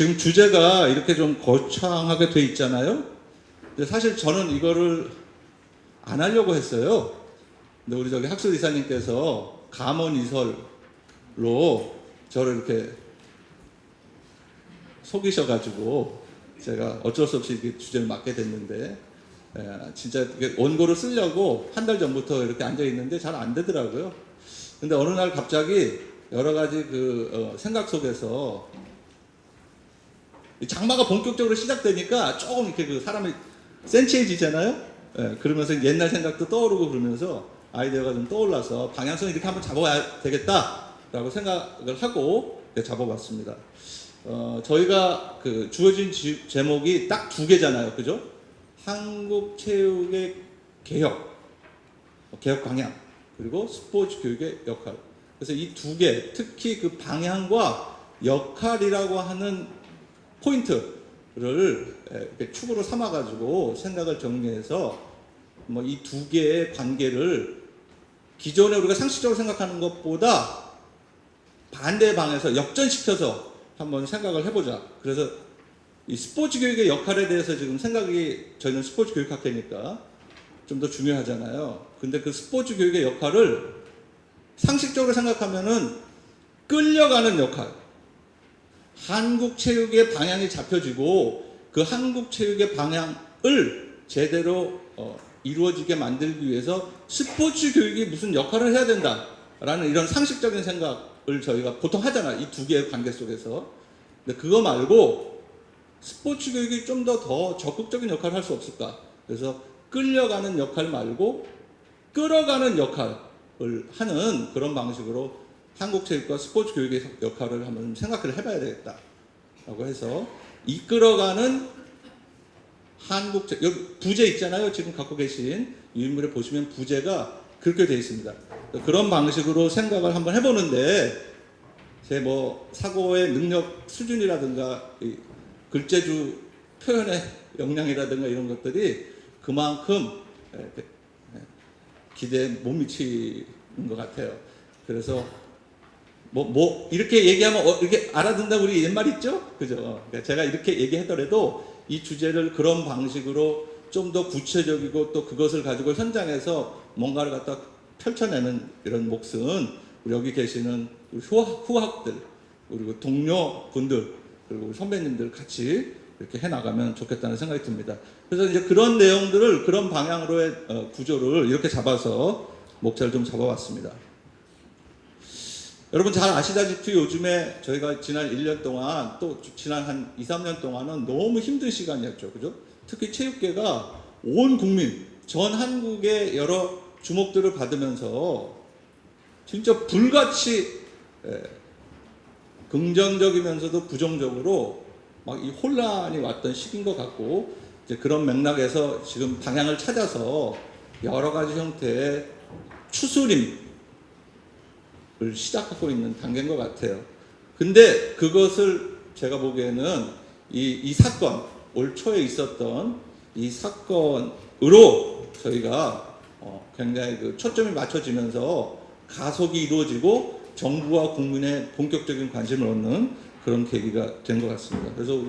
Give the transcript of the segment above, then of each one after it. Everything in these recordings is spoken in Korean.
지금 주제가 이렇게 좀 거창하게 돼 있잖아요. 근데 사실 저는 이거를 안 하려고 했어요. 근데 우리 저기 학술 이사님께서 감언이설로 저를 이렇게 속이셔가지고 제가 어쩔 수 없이 이렇게 주제를 맡게 됐는데, 진짜 원고를 쓰려고 한 달 전부터 이렇게 앉아 있는데 잘 안 되더라고요. 근데 어느 날 갑자기 여러 가지 생각 속에서 장마가 본격적으로 시작되니까 조금 이렇게 사람이 센치해지잖아요. 그러면서 옛날 생각도 떠오르고 그러면서 아이디어가 좀 떠올라서 방향성을 이렇게 한번 잡아야 되겠다라고 생각을 하고 잡아봤습니다. 저희가 주어진 제목이 딱 두 개잖아요. 그죠? 한국 체육의 개혁 방향, 그리고 스포츠 교육의 역할. 그래서 이 두 개, 특히 그 방향과 역할이라고 하는 포인트를 이렇게 축으로 삼아가지고 생각을 정리해서 이 두 개의 관계를 기존에 우리가 상식적으로 생각하는 것보다 반대 방에서 역전시켜서 한번 생각을 해보자. 그래서 이 스포츠 교육의 역할에 대해서 지금 생각이, 저희는 스포츠 교육학회니까 좀 더 중요하잖아요. 근데 그 스포츠 교육의 역할을 상식적으로 생각하면은 끌려가는 역할. 한국 체육의 방향이 잡혀지고 그 한국 체육의 방향을 제대로 이루어지게 만들기 위해서 스포츠 교육이 무슨 역할을 해야 된다라는 이런 상식적인 생각을 저희가 보통 하잖아요. 이 두 개의 관계 속에서. 근데 그거 말고 스포츠 교육이 좀 더 적극적인 역할을 할 수 없을까? 그래서 끌려가는 역할 말고 끌어가는 역할을 하는 그런 방식으로 한국 체육과 스포츠 교육의 역할을 한번 생각을 해봐야 되겠다라고 해서, 이끌어가는 한국 체육, 여기 부제 있잖아요. 지금 갖고 계신 이 인물에 보시면 부제가 그렇게 되어 있습니다. 그런 방식으로 생각을 한번 해보는데, 제 사고의 능력 수준이라든가 글재주 표현의 역량이라든가 이런 것들이 그만큼 기대에 못 미치는 것 같아요. 그래서 이렇게 얘기하면 이렇게 알아듣는다고 우리 옛말 있죠? 그죠? 그러니까 제가 이렇게 얘기하더라도 이 주제를 그런 방식으로 좀 더 구체적이고 또 그것을 가지고 현장에서 뭔가를 갖다 펼쳐내는 이런 몫은 우리 여기 계시는 우리 후학들, 그리고 동료분들, 그리고 우리 선배님들 같이 이렇게 해나가면 좋겠다는 생각이 듭니다. 그래서 이제 그런 내용들을 그런 방향으로의 구조를 이렇게 잡아서 목차를 좀 잡아봤습니다. 여러분 잘 아시다시피 요즘에 저희가 지난 1년 동안 또 지난 한 2, 3년 동안은 너무 힘든 시간이었죠. 그죠? 특히 체육계가 온 국민, 전 한국의 여러 주목들을 받으면서 진짜 불같이 긍정적이면서도 부정적으로 막 이 혼란이 왔던 시기인 것 같고, 이제 그런 맥락에서 지금 방향을 찾아서 여러 가지 형태의 추스림을 시작하고 있는 단계인 것 같아요. 근데 그것을 제가 보기에는 이 사건, 올 초에 있었던 이 사건으로 저희가 굉장히 초점이 맞춰지면서 가속이 이루어지고 정부와 국민의 본격적인 관심을 얻는 그런 계기가 된 것 같습니다. 그래서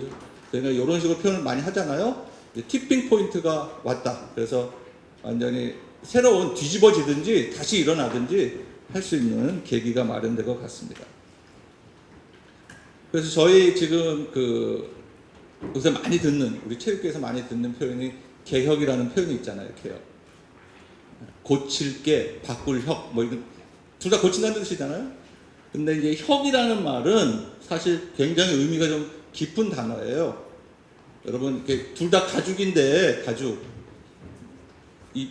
저희가 이런 식으로 표현을 많이 하잖아요. 티핑 포인트가 왔다. 그래서 완전히 새로운 뒤집어지든지 다시 일어나든지 할 수 있는 계기가 마련된 것 같습니다. 그래서 저희 지금 요새 많이 듣는, 우리 체육계에서 많이 듣는 표현이 개혁이라는 표현이 있잖아요. 개혁. 고칠 게, 바꿀 혁, 둘 다 고친다는 뜻이잖아요. 근데 이제 혁이라는 말은 사실 굉장히 의미가 좀 깊은 단어예요. 여러분, 둘 다 가죽인데, 가죽. 이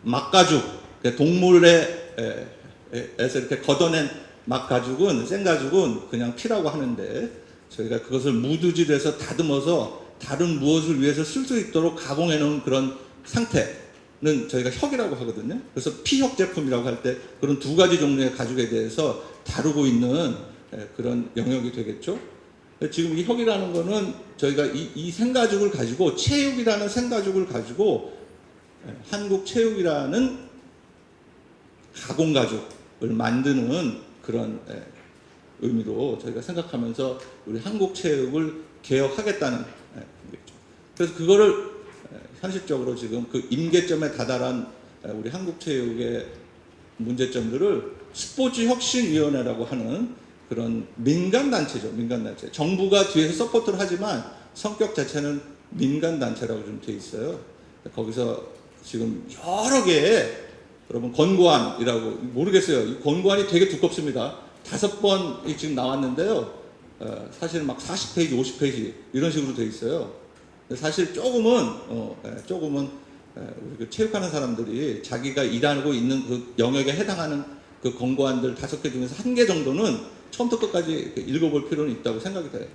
막가죽, 동물에서 이렇게 걷어낸 막가죽은, 생가죽은 그냥 피라고 하는데, 저희가 그것을 무드질해서 다듬어서 다른 무엇을 위해서 쓸 수 있도록 가공해 놓은 그런 상태는 저희가 혁이라고 하거든요. 그래서 피혁 제품이라고 할 때 그런 두 가지 종류의 가죽에 대해서 다루고 있는 그런 영역이 되겠죠. 지금 이 혁이라는 거는 저희가 이 생가죽을 가지고, 체육이라는 생가죽을 가지고 한국 체육이라는 가공가죽을 만드는 그런 의미로 저희가 생각하면서 우리 한국 체육을 개혁하겠다는 얘기죠. 그래서 그거를 현실적으로 지금 그 임계점에 다다란 우리 한국 체육의 문제점들을 스포츠혁신위원회라고 하는 그런 민간단체죠. 민간단체. 정부가 뒤에서 서포트를 하지만 성격 자체는 민간단체라고 좀 돼 있어요. 거기서 지금 여러 개의 여러분 권고안이라고 모르겠어요. 이 권고안이 되게 두껍습니다. 5번이 지금 나왔는데요. 사실 막 40페이지, 50페이지 이런 식으로 돼 있어요. 사실 조금은 우리 그 체육하는 사람들이 자기가 일하고 있는 그 영역에 해당하는 그 권고안들 5개 중에서 1개 정도는 처음부터 끝까지 읽어볼 필요는 있다고 생각이 돼요.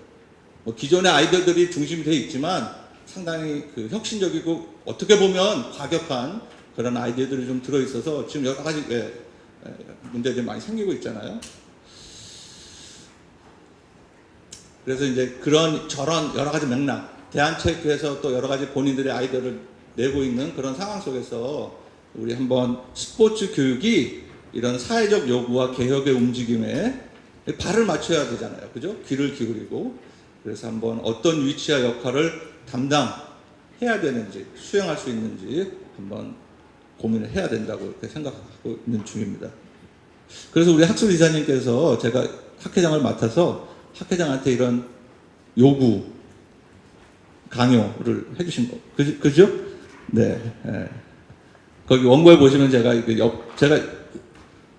뭐 기존의 아이디어들이 중심이 되어 있지만 상당히 그 혁신적이고 어떻게 보면 과격한 그런 아이디어들이 좀 들어있어서 지금 여러 가지 문제들이 많이 생기고 있잖아요. 그래서 이제 그런 저런 여러 가지 맥락, 대한체육회에서 또 여러 가지 본인들의 아이디어를 내고 있는 그런 상황 속에서 우리 한번 스포츠 교육이 이런 사회적 요구와 개혁의 움직임에 발을 맞춰야 되잖아요. 그죠? 귀를 기울이고. 그래서 한번 어떤 위치와 역할을 담당해야 되는지, 수행할 수 있는지 한번 고민을 해야 된다고 이렇게 생각하고 있는 중입니다. 그래서 우리 학술 이사님께서 제가 학회장을 맡아서 학회장한테 이런 요구, 강요를 해주신 거. 그죠? 네. 거기 원고에 보시면 제가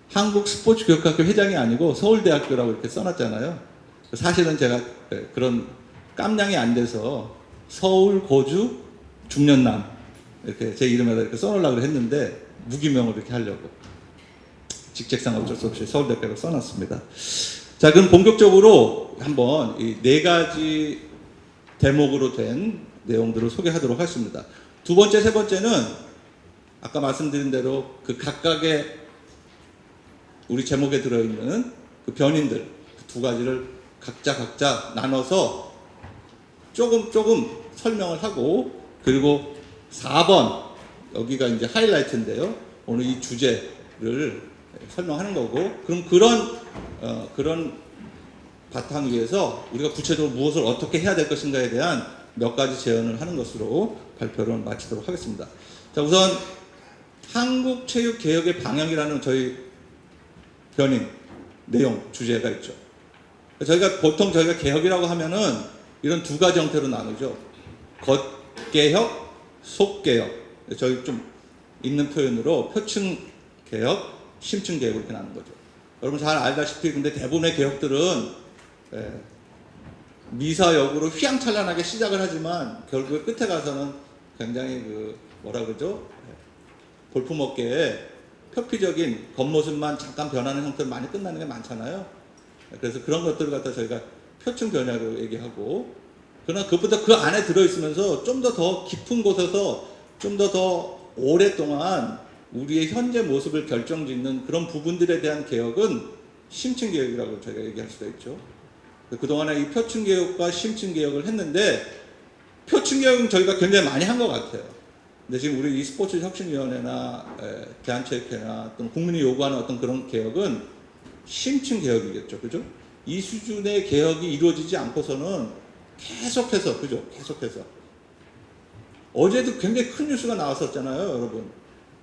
한국 스포츠 교육학교 회장이 아니고 서울대학교라고 이렇게 써놨잖아요. 사실은 제가 그런 깜냥이 안 돼서 서울 고주 중년남 이렇게 제 이름에다 이렇게 써놓으려고 했는데 무기명으로 이렇게 하려고 직책상 어쩔 수 없이 서울대학교로 써놨습니다. 자, 그럼 본격적으로 한번 이 4가지 대목으로 된 내용들을 소개하도록 하겠습니다. 두 번째, 세 번째는 아까 말씀드린 대로 그 각각의 우리 제목에 들어있는 그 변인들 그 2가지를 각자 나눠서 조금 설명을 하고, 그리고 4번 여기가 이제 하이라이트인데요. 오늘 이 주제를 설명하는 거고, 그럼 그런 바탕 위에서 우리가 구체적으로 무엇을 어떻게 해야 될 것인가에 대한 몇 가지 제언을 하는 것으로 발표를 마치도록 하겠습니다. 자, 우선 한국 체육 개혁의 방향이라는 저희 변인 내용 주제가 있죠. 보통 저희가 개혁이라고 하면은 이런 2가지 형태로 나누죠. 겉개혁, 속개혁. 저희 좀 있는 표현으로 표층개혁, 심층개혁 이렇게 나누는 거죠. 여러분 잘 알다시피 근데 대부분의 개혁들은 미사역으로 휘황찬란하게 시작을 하지만 결국에 끝에 가서는 굉장히 뭐라 그러죠? 볼품없게 표피적인 겉모습만 잠깐 변하는 형태로 많이 끝나는 게 많잖아요. 그래서 그런 것들을 갖다 저희가 표층 변화로 얘기하고, 그러나 그것보다 그 안에 들어있으면서 좀 더 깊은 곳에서 좀 더 오랫동안 우리의 현재 모습을 결정짓는 그런 부분들에 대한 개혁은 심층 개혁이라고 저희가 얘기할 수가 있죠. 그동안에 이 표층 개혁과 심층 개혁을 했는데, 표층 개혁은 저희가 굉장히 많이 한 것 같아요. 근데 지금 우리 이 스포츠 혁신위원회나 대한체육회나 또는 국민이 요구하는 어떤 그런 개혁은 심층 개혁이겠죠. 그죠? 이 수준의 개혁이 이루어지지 않고서는 계속해서 어제도 굉장히 큰 뉴스가 나왔었잖아요, 여러분.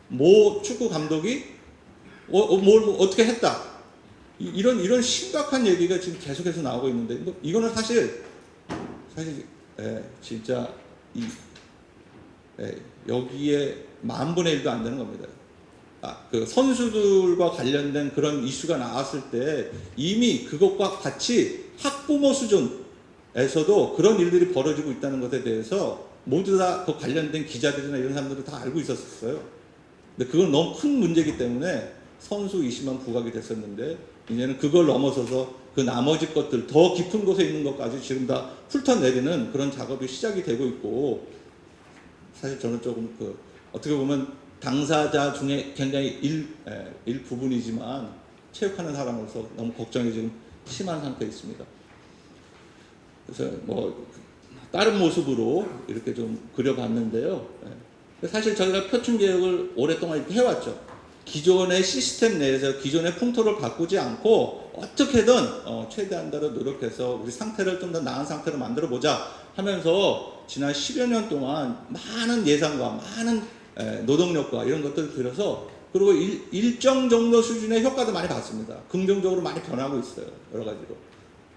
모 축구 감독이 뭘 어떻게 했다. 이런 심각한 얘기가 지금 계속해서 나오고 있는데, 이거는 사실 진짜 여기에 10,000분의 1도 안 되는 겁니다. 그 선수들과 관련된 그런 이슈가 나왔을 때 이미 그것과 같이 학부모 수준에서도 그런 일들이 벌어지고 있다는 것에 대해서 모두 다 그 관련된 기자들이나 이런 사람들은 다 알고 있었어요. 근데 그건 너무 큰 문제이기 때문에 선수 이슈만 부각이 됐었는데, 이제는 그걸 넘어서서 그 나머지 것들 더 깊은 곳에 있는 것까지 지금 다 훑어내리는 그런 작업이 시작이 되고 있고, 사실 저는 조금 어떻게 보면 당사자 중에 굉장히 일부분이지만 체육하는 사람으로서 너무 걱정이 지금 심한 상태에 있습니다. 그래서 다른 모습으로 이렇게 좀 그려봤는데요. 사실 저희가 표층 개혁을 오랫동안 이렇게 해왔죠. 기존의 시스템 내에서 기존의 풍토를 바꾸지 않고 어떻게든 최대한 대로 노력해서 우리 상태를 좀 더 나은 상태로 만들어 보자 하면서 지난 10여 년 동안 많은 예산과 많은 노동력과 이런 것들을 들여서 그리고 일정 정도 수준의 효과도 많이 봤습니다. 긍정적으로 많이 변하고 있어요. 여러 가지로.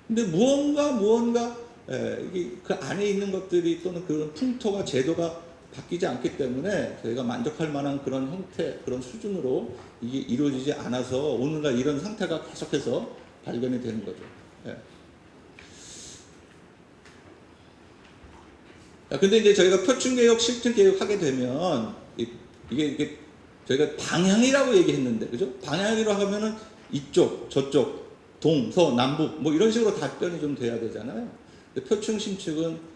근데 무언가 이게 그 안에 있는 것들이 또는 그런 풍토가 제도가 바뀌지 않기 때문에 저희가 만족할 만한 그런 형태, 그런 수준으로 이게 이루어지지 않아서 오늘날 이런 상태가 계속해서 발견이 되는 거죠. 예. 근데 이제 저희가 표준개혁, 실천개혁 하게 되면 이게 저희가 방향이라고 얘기했는데, 그죠? 방향이라고 하면은 이쪽, 저쪽, 동, 서, 남북 뭐 이런 식으로 답변이 좀 돼야 되잖아요. 근데 표충, 심축은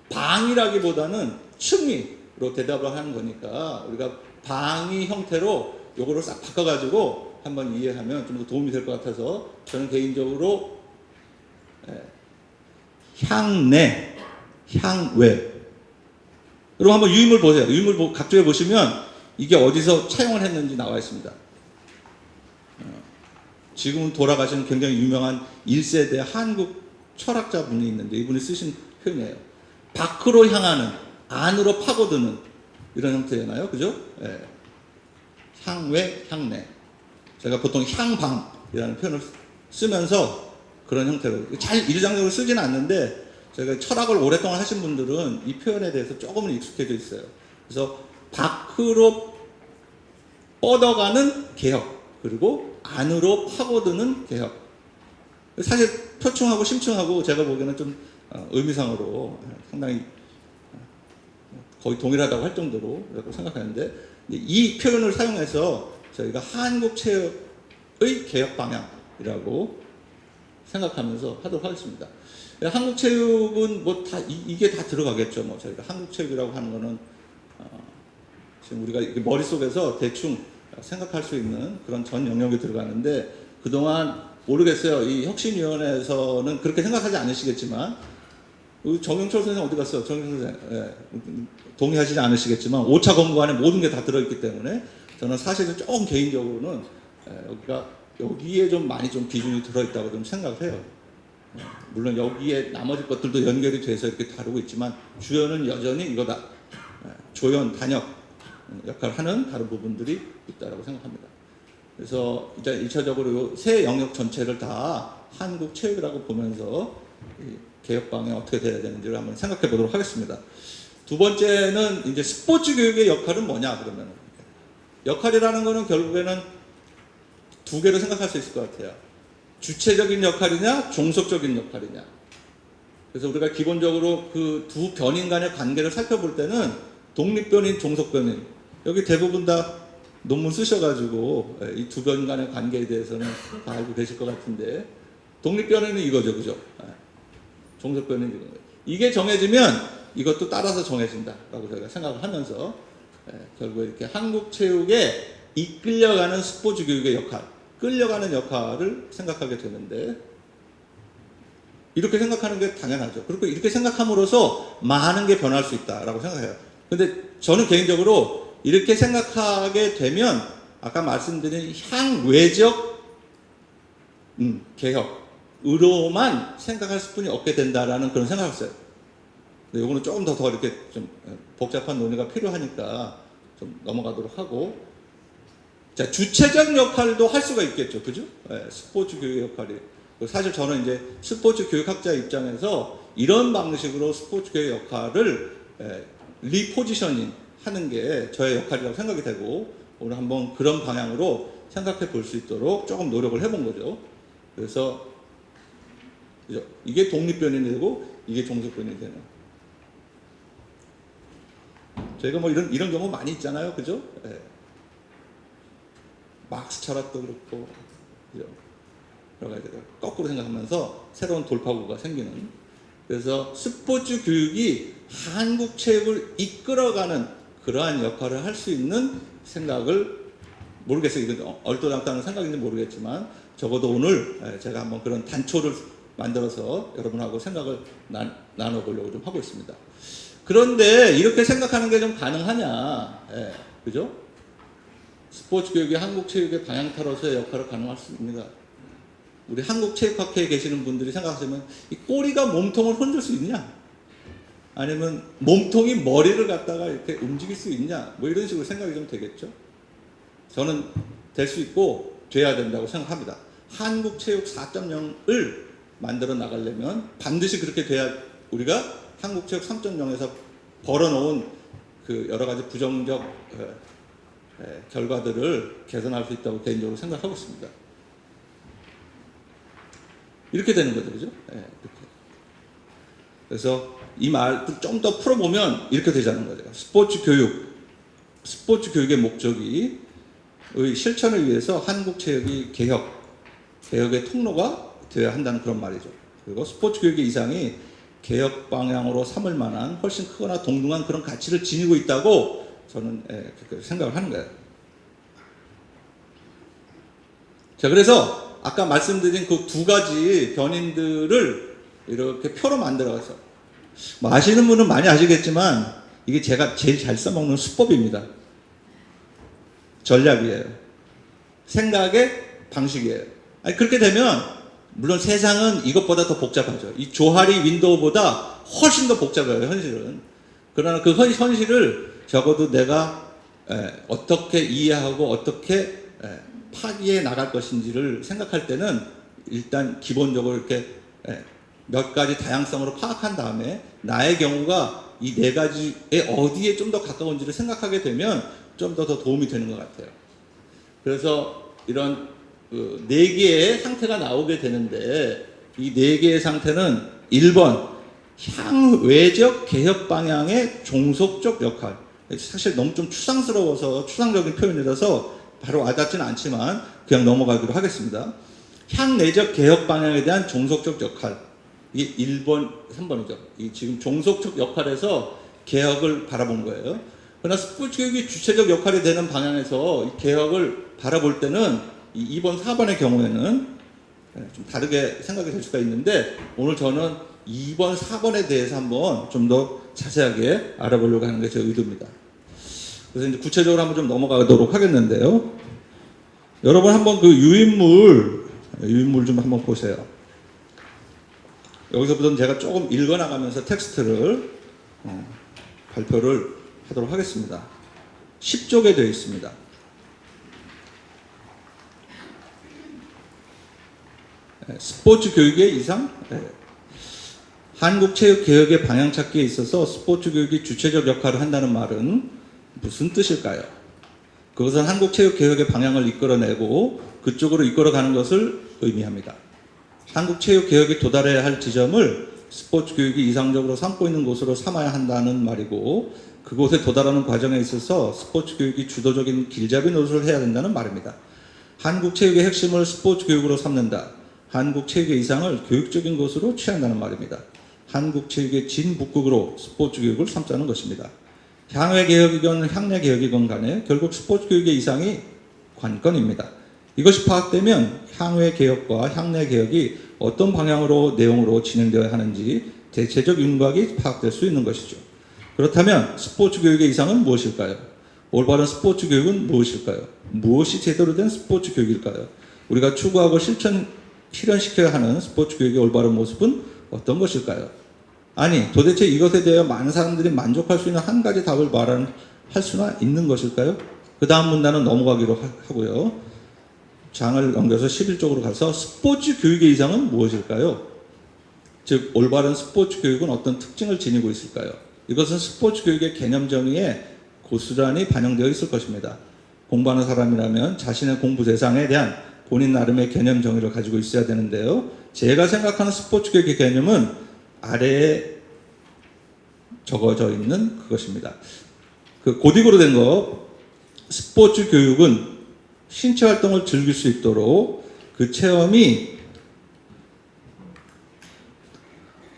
방이라기보다는 층위로 대답을 하는 거니까 우리가 방위 형태로 요거를 싹 바꿔가지고 한번 이해하면 좀 더 도움이 될 것 같아서 저는 개인적으로 향내, 향외. 그리고 한번 유인물 보세요. 유인물 각쪽에 보시면 이게 어디서 차용을 했는지 나와 있습니다. 지금은 돌아가신 굉장히 유명한 1세대 한국 철학자분이 있는데 이분이 쓰신 표현이에요. 밖으로 향하는, 안으로 파고드는 이런 형태잖아요. 그죠? 예. 향외, 향내. 제가 보통 향방이라는 표현을 쓰면서 그런 형태로 잘 일상적으로 쓰지는 않는데 저희가 철학을 오랫동안 하신 분들은 이 표현에 대해서 조금은 익숙해져 있어요. 그래서 밖으로 뻗어가는 개혁, 그리고 안으로 파고드는 개혁. 사실 표충하고 심층하고 제가 보기에는 좀 의미상으로 상당히 거의 동일하다고 할 정도로 생각하는데 이 표현을 사용해서 저희가 한국체육의 개혁 방향이라고 생각하면서 하도록 하겠습니다. 한국체육은 뭐 다 이게 다 들어가겠죠. 뭐 저희가 한국체육이라고 하는 거는 지금 우리가 머릿속에서 대충 생각할 수 있는 그런 전 영역이 들어가는데 그동안 모르겠어요. 이 혁신위원회에서는 그렇게 생각하지 않으시겠지만 정영철 선생님 어디 갔어요? 정영철 선생님 동의하시지 않으시겠지만 5차 권고 안에 모든 게 다 들어있기 때문에 저는 사실은 조금 개인적으로는 여기에 좀 많이 좀 기준이 들어있다고 좀 생각을 해요. 물론 여기에 나머지 것들도 연결이 돼서 이렇게 다루고 있지만 주요는 여전히 이거다. 조연, 단역 역할을 하는 다른 부분들이 있다고 생각합니다. 그래서 일단 1차적으로 세 영역 전체를 다 한국 체육이라고 보면서 개혁 방향이 어떻게 돼야 되는지를 한번 생각해 보도록 하겠습니다. 두 번째는 이제 스포츠 교육의 역할은 뭐냐 그러면 역할이라는 거는 결국에는 두 개로 생각할 수 있을 것 같아요. 주체적인 역할이냐, 종속적인 역할이냐. 그래서 우리가 기본적으로 그 두 변인 간의 관계를 살펴볼 때는 독립변인, 종속변인. 여기 대부분 다 논문 쓰셔가지고 이 두 변인 간의 관계에 대해서는 다 알고 계실 것 같은데 독립변인은 이거죠, 그죠? 종속변인은 이거예요. 이게 정해지면 이것도 따라서 정해진다라고 저희가 생각을 하면서 결국 이렇게 한국 체육에 이끌려가는 스포츠 교육의 역할, 끌려가는 역할을 생각하게 되는데 이렇게 생각하는 게 당연하죠. 그리고 이렇게 생각함으로써 많은 게 변할 수 있다라고 생각해요. 근데 저는 개인적으로 이렇게 생각하게 되면 아까 말씀드린 향외적 개혁으로만 생각할 수뿐이 없게 된다라는 그런 생각을 했어요. 근데 이거는 조금 더 이렇게 좀 복잡한 논의가 필요하니까 좀 넘어가도록 하고 자, 주체적 역할도 할 수가 있겠죠. 그죠? 스포츠 교육 역할이. 사실 저는 이제 스포츠 교육학자 입장에서 이런 방식으로 스포츠 교육 역할을 리포지셔닝 하는 게 저의 역할이라고 생각이 되고 오늘 한번 그런 방향으로 생각해 볼 수 있도록 조금 노력을 해본 거죠. 그래서 그죠? 이게 독립변인이 되고 이게 종속변인이 되는. 저희가 뭐 이런 경우 많이 있잖아요. 그죠? 막스 철학도 그렇고 여러 가지 거꾸로 생각하면서 새로운 돌파구가 생기는 그래서 스포츠 교육이 한국 체육을 이끌어가는 그러한 역할을 할 수 있는 생각을 모르겠어요. 이건 얼토당토하는 생각인지 모르겠지만 적어도 오늘 제가 한번 그런 단초를 만들어서 여러분하고 생각을 나눠보려고 좀 하고 있습니다. 그런데 이렇게 생각하는 게 좀 가능하냐? 그죠? 스포츠 교육이 한국 체육의 방향타로서의 역할을 가능할 수 있습니다. 우리 한국체육학회에 계시는 분들이 생각하시면 이 꼬리가 몸통을 흔들 수 있냐? 아니면 몸통이 머리를 갖다가 이렇게 움직일 수 있냐? 뭐 이런 식으로 생각이 좀 되겠죠? 저는 될 수 있고 돼야 된다고 생각합니다. 한국체육 4.0을 만들어 나가려면 반드시 그렇게 돼야 우리가 한국체육 3.0에서 벌어놓은 그 여러 가지 부정적 결과들을 개선할 수 있다고 개인적으로 생각하고 있습니다. 이렇게 되는 거죠, 그죠? 이렇게. 그래서 이 말을 좀 더 풀어보면 이렇게 되자는 거죠. 스포츠 교육의 목적이 실천을 위해서 한국체육이 개혁의 통로가 되어야 한다는 그런 말이죠. 그리고 스포츠 교육의 이상이 개혁 방향으로 삼을 만한 훨씬 크거나 동등한 그런 가치를 지니고 있다고 저는 그렇게 생각을 하는 거예요. 자, 그래서 아까 말씀드린 그 두 가지 견인들을 이렇게 표로 만들어서 뭐 아시는 분은 많이 아시겠지만 이게 제가 제일 잘 써먹는 수법입니다. 전략이에요. 생각의 방식이에요. 아니, 그렇게 되면 물론 세상은 이것보다 더 복잡하죠. 이 조하리 윈도우보다 훨씬 더 복잡해요, 현실은. 그러나 그 현실을 적어도 내가 어떻게 이해하고 어떻게 파기해 나갈 것인지를 생각할 때는 일단 기본적으로 이렇게 몇 가지 다양성으로 파악한 다음에 나의 경우가 이 네 가지에 어디에 좀 더 가까운지를 생각하게 되면 좀 더 도움이 되는 것 같아요. 그래서 이런 네 개의 상태가 나오게 되는데 이 네 개의 상태는 1번 향외적 개혁 방향의 종속적 역할. 사실 너무 좀 추상스러워서 추상적인 표현이라서 바로 와닿지는 않지만 그냥 넘어가기로 하겠습니다. 향내적 개혁 방향에 대한 종속적 역할. 이게 1번, 3번이죠. 이 지금 종속적 역할에서 개혁을 바라본 거예요. 그러나 스포츠 교육이 주체적 역할이 되는 방향에서 이 개혁을 바라볼 때는 이 2번, 4번의 경우에는 좀 다르게 생각이 될 수가 있는데 오늘 저는 2번, 4번에 대해서 한번 좀 더 자세하게 알아보려고 하는 게 제 의도입니다. 그래서 이제 구체적으로 한번 좀 넘어가도록 하겠는데요. 여러분 한번 그 유인물 좀 한번 보세요. 여기서부터는 제가 조금 읽어나가면서 텍스트를 발표를 하도록 하겠습니다. 10쪽에 되어 있습니다. 스포츠 교육의 이상? 한국체육개혁의 방향 찾기에 있어서 스포츠 교육이 주체적 역할을 한다는 말은 무슨 뜻일까요? 그것은 한국체육개혁의 방향을 이끌어내고 그쪽으로 이끌어가는 것을 의미합니다. 한국체육개혁이 도달해야 할 지점을 스포츠 교육이 이상적으로 삼고 있는 곳으로 삼아야 한다는 말이고 그곳에 도달하는 과정에 있어서 스포츠 교육이 주도적인 길잡이 노릇을 해야 된다는 말입니다. 한국체육의 핵심을 스포츠 교육으로 삼는다. 한국체육의 이상을 교육적인 것으로 취한다는 말입니다. 한국체육의 진북극으로 스포츠 교육을 삼자는 것입니다. 향외개혁이건 향내개혁이건 간에 결국 스포츠 교육의 이상이 관건입니다. 이것이 파악되면 향외개혁과 향내개혁이 어떤 방향으로 내용으로 진행되어야 하는지 대체적 윤곽이 파악될 수 있는 것이죠. 그렇다면 스포츠 교육의 이상은 무엇일까요? 올바른 스포츠 교육은 무엇일까요? 무엇이 제대로 된 스포츠 교육일까요? 우리가 추구하고 실현시켜야 하는 스포츠 교육의 올바른 모습은 어떤 것일까요? 아니, 도대체 이것에 대해 많은 사람들이 만족할 수 있는 한 가지 답을 할 수나 있는 것일까요? 그 다음 문단은 넘어가기로 하고요. 장을 넘겨서 11쪽으로 가서 스포츠 교육의 이상은 무엇일까요? 즉 올바른 스포츠 교육은 어떤 특징을 지니고 있을까요? 이것은 스포츠 교육의 개념 정의에 고스란히 반영되어 있을 것입니다. 공부하는 사람이라면 자신의 공부 대상에 대한 본인 나름의 개념 정의를 가지고 있어야 되는데요. 제가 생각하는 스포츠 교육의 개념은 아래에 적어져 있는 그것입니다. 그 고딕으로 된 거, 스포츠 교육은 신체 활동을 즐길 수 있도록 그 체험이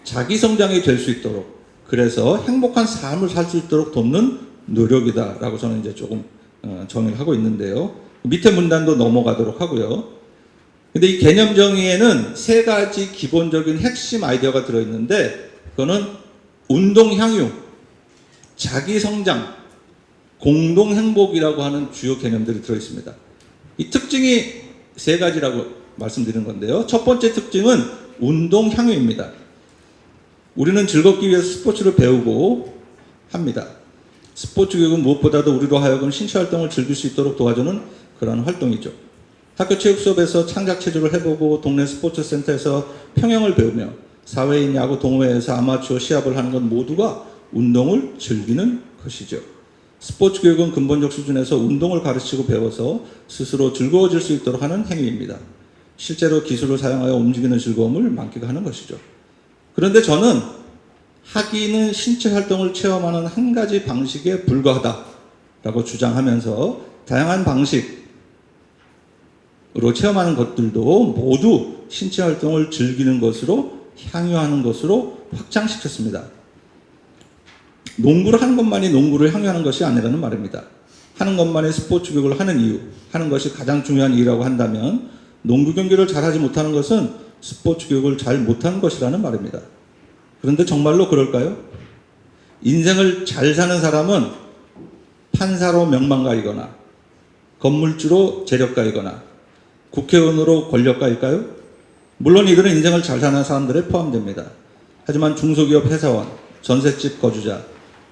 자기 성장이 될 수 있도록 그래서 행복한 삶을 살 수 있도록 돕는 노력이다라고 저는 이제 조금 정의를 하고 있는데요. 밑에 문단도 넘어가도록 하고요. 근데 이 개념 정의에는 세 가지 기본적인 핵심 아이디어가 들어있는데 그거는 운동 향유, 자기 성장, 공동 행복이라고 하는 주요 개념들이 들어있습니다. 이 특징이 세 가지라고 말씀드리는 건데요. 첫 번째 특징은 운동 향유입니다. 우리는 즐겁기 위해서 스포츠를 배우고 합니다. 스포츠 교육은 무엇보다도 우리로 하여금 신체 활동을 즐길 수 있도록 도와주는 그런 활동이죠. 학교 체육 수업에서 창작 체조를 해보고 동네 스포츠 센터에서 평영을 배우며 사회인 야구 동호회에서 아마추어 시합을 하는 건 모두가 운동을 즐기는 것이죠. 스포츠 교육은 근본적 수준에서 운동을 가르치고 배워서 스스로 즐거워질 수 있도록 하는 행위입니다. 실제로 기술을 사용하여 움직이는 즐거움을 만끽하는 것이죠. 그런데 저는 하기는 신체 활동을 체험하는 한 가지 방식에 불과하다라고 주장하면서 다양한 방식으로 체험하는 것들도 모두 신체 활동을 즐기는 것으로 향유하는 것으로 확장시켰습니다. 농구를 하는 것만이 농구를 향유하는 것이 아니라는 말입니다. 하는 것만이 스포츠 교육을 하는 이유, 하는 것이 가장 중요한 이유라고 한다면 농구 경기를 잘하지 못하는 것은 스포츠 교육을 잘 못하는 것이라는 말입니다. 그런데 정말로 그럴까요? 인생을 잘 사는 사람은 판사로 명망가이거나 건물주로 재력가이거나 국회의원으로 권력가일까요? 물론 이들은 인생을 잘 사는 사람들에 포함됩니다. 하지만 중소기업 회사원, 전셋집 거주자,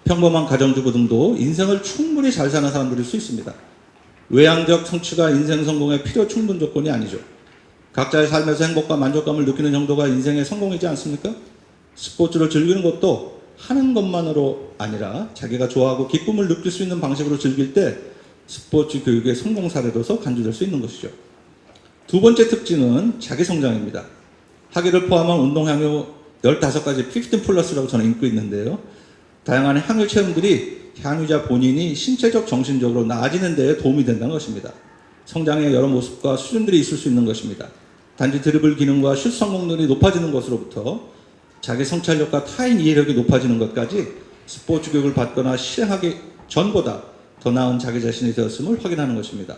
평범한 가정주부 등도 인생을 충분히 잘 사는 사람들일 수 있습니다. 외향적 성취가 인생 성공의 필요 충분 조건이 아니죠. 각자의 삶에서 행복과 만족감을 느끼는 정도가 인생의 성공이지 않습니까? 스포츠를 즐기는 것도 하는 것만으로 아니라 자기가 좋아하고 기쁨을 느낄 수 있는 방식으로 즐길 때 스포츠 교육의 성공 사례로서 간주될 수 있는 것이죠. 두 번째 특징은 자기성장입니다. 학위를 포함한 운동 향유 15가지 15 플러스라고 저는 읽고 있는데요. 다양한 향유 체험들이 향유자 본인이 신체적, 정신적으로 나아지는 데에 도움이 된다는 것입니다. 성장의 여러 모습과 수준들이 있을 수 있는 것입니다. 단지 드리블 기능과 슛 성공률이 높아지는 것으로부터 자기 성찰력과 타인 이해력이 높아지는 것까지 스포츠 교육을 받거나 실행하기 전보다 더 나은 자기 자신이 되었음을 확인하는 것입니다.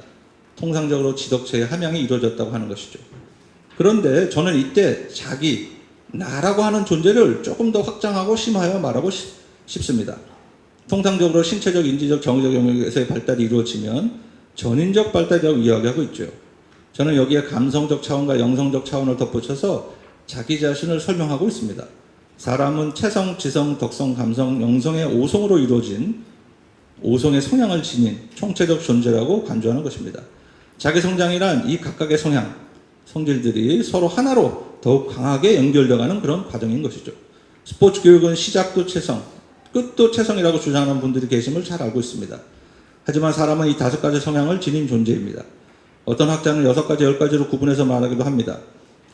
통상적으로 지덕체의 함양이 이루어졌다고 하는 것이죠. 그런데 저는 이때 자기, 나라고 하는 존재를 조금 더 확장하고 심화하여 말하고 싶습니다. 통상적으로 신체적, 인지적, 정의적 영역에서의 발달이 이루어지면 전인적 발달이라고 이야기하고 있죠. 저는 여기에 감성적 차원과 영성적 차원을 덧붙여서 자기 자신을 설명하고 있습니다. 사람은 체성, 지성, 덕성, 감성, 영성의 5성으로 이루어진 5성의 성향을 지닌 총체적 존재라고 간주하는 것입니다. 자기 성장이란 이 각각의 성향, 성질들이 서로 하나로 더욱 강하게 연결되어가는 그런 과정인 것이죠. 스포츠 교육은 시작도 체성, 끝도 체성이라고 주장하는 분들이 계심을 잘 알고 있습니다. 하지만 사람은 이 5가지 성향을 지닌 존재입니다. 어떤 학자는 6가지, 10가지로 구분해서 말하기도 합니다.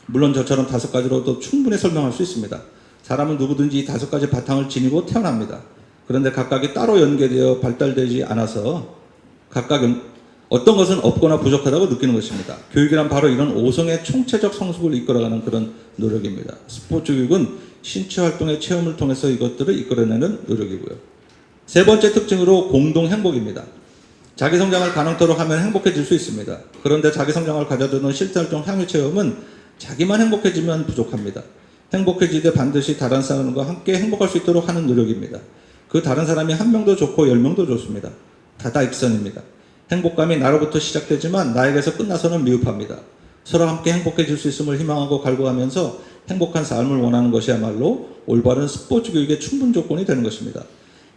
물론 저처럼 5가지로도 충분히 설명할 수 있습니다. 사람은 누구든지 이 5가지 바탕을 지니고 태어납니다. 그런데 각각이 따로 연계되어 발달되지 않아서 각각 어떤 것은 없거나 부족하다고 느끼는 것입니다. 교육이란 바로 이런 5성의 총체적 성숙을 이끌어가는 그런 노력입니다. 스포츠 교육은 신체 활동의 체험을 통해서 이것들을 이끌어내는 노력이고요. 세 번째 특징으로 공동 행복입니다. 자기 성장을 가능토록 하면 행복해질 수 있습니다. 그런데 자기 성장을 가져주는 실제활동 향유 체험은 자기만 행복해지면 부족합니다. 행복해지되 반드시 다른 사람과 함께 행복할 수 있도록 하는 노력입니다. 그 다른 사람이 1명도 좋고 10명도 좋습니다. 다다익선입니다. 행복감이 나로부터 시작되지만 나에게서 끝나서는 미흡합니다. 서로 함께 행복해질 수 있음을 희망하고 갈구하면서 행복한 삶을 원하는 것이야말로 올바른 스포츠 교육의 충분 조건이 되는 것입니다.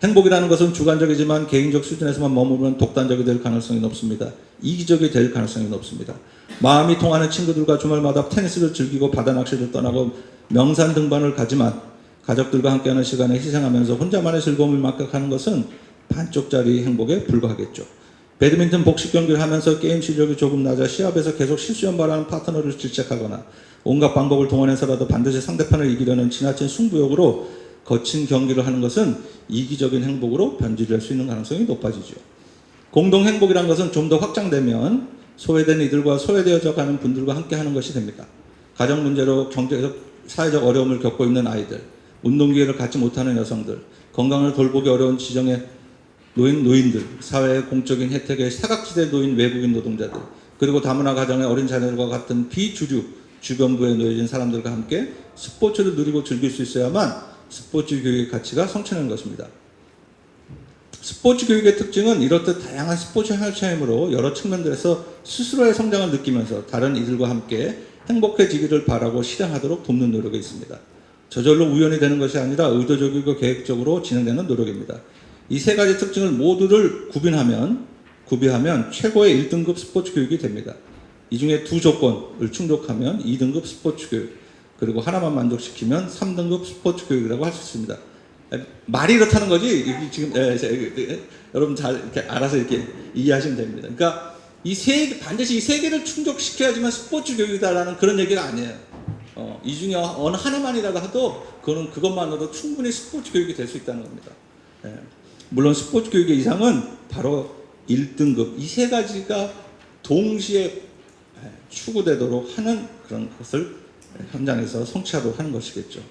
행복이라는 것은 주관적이지만 개인적 수준에서만 머무르면 독단적이 될 가능성이 높습니다. 이기적이 될 가능성이 높습니다. 마음이 통하는 친구들과 주말마다 테니스를 즐기고 바다 낚시를 떠나고 명산 등반을 가지만 가족들과 함께하는 시간에 희생하면서 혼자만의 즐거움을 만끽하는 것은 반쪽짜리 행복에 불과하겠죠. 배드민턴 복식 경기를 하면서 게임 실력이 조금 낮아 시합에서 계속 실수연발하는 파트너를 질책하거나 온갖 방법을 동원해서라도 반드시 상대편을 이기려는 지나친 승부욕으로 거친 경기를 하는 것은 이기적인 행복으로 변질될 수 있는 가능성이 높아지죠. 공동 행복이라는 것은 좀 더 확장되면 소외된 이들과 소외되어져 가는 분들과 함께 하는 것이 됩니다. 가정 문제로 경제적, 사회적 어려움을 겪고 있는 아이들, 운동 기회를 갖지 못하는 여성들, 건강을 돌보기 어려운 지정의 노인들, 사회의 공적인 혜택에 사각지대에 놓인 외국인 노동자들, 그리고 다문화 가정의 어린 자녀들과 같은 비주류 주변부에 놓여진 사람들과 함께 스포츠를 누리고 즐길 수 있어야만 스포츠 교육의 가치가 성취하는 것입니다. 스포츠 교육의 특징은 이렇듯 다양한 스포츠 생활 체험으로 여러 측면들에서 스스로의 성장을 느끼면서 다른 이들과 함께 행복해지기를 바라고 실행하도록 돕는 노력이 있습니다. 저절로 우연히 되는 것이 아니라 의도적이고 계획적으로 진행되는 노력입니다. 이 세 가지 특징을 모두를 구비하면 최고의 1등급 스포츠 교육이 됩니다. 이 중에 두 조건을 충족하면 2등급 스포츠 교육, 그리고 하나만 만족시키면 3등급 스포츠 교육이라고 할 수 있습니다. 말이 이렇다는 거지, 지금, 여러분 잘 이렇게 알아서 이렇게 이해하시면 됩니다. 그러니까 반드시 이 세 개를 충족시켜야지만 스포츠 교육이다라는 그런 얘기가 아니에요. 이 중에 어느 하나만이라도 하도 그것만으로도 충분히 스포츠 교육이 될 수 있다는 겁니다. 물론 스포츠 교육의 이상은 바로 1등급, 이 세 가지가 동시에 추구되도록 하는 그런 것을 현장에서 성취하도록 하는 것이겠죠.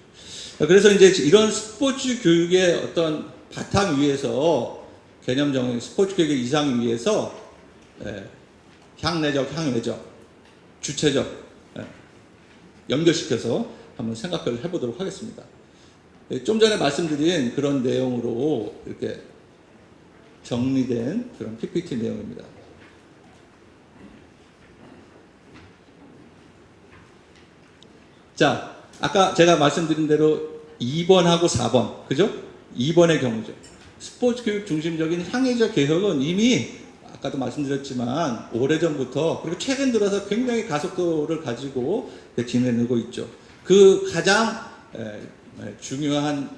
그래서 이제 이런 스포츠 교육의 어떤 바탕 위에서 개념적인 스포츠 교육의 이상 위에서 향내적, 향외적, 주체적 연결시켜서 한번 생각을 해보도록 하겠습니다. 좀 전에 말씀드린 그런 내용으로 이렇게 정리된 그런 PPT 내용입니다. 자, 아까 제가 말씀드린 대로 2번하고 4번, 그죠? 2번의 경우죠. 스포츠 교육 중심적인 향해적 개혁은 이미 아까도 말씀드렸지만 오래전부터, 그리고 최근 들어서 굉장히 가속도를 가지고 진행되고 있죠. 그 가장 중요한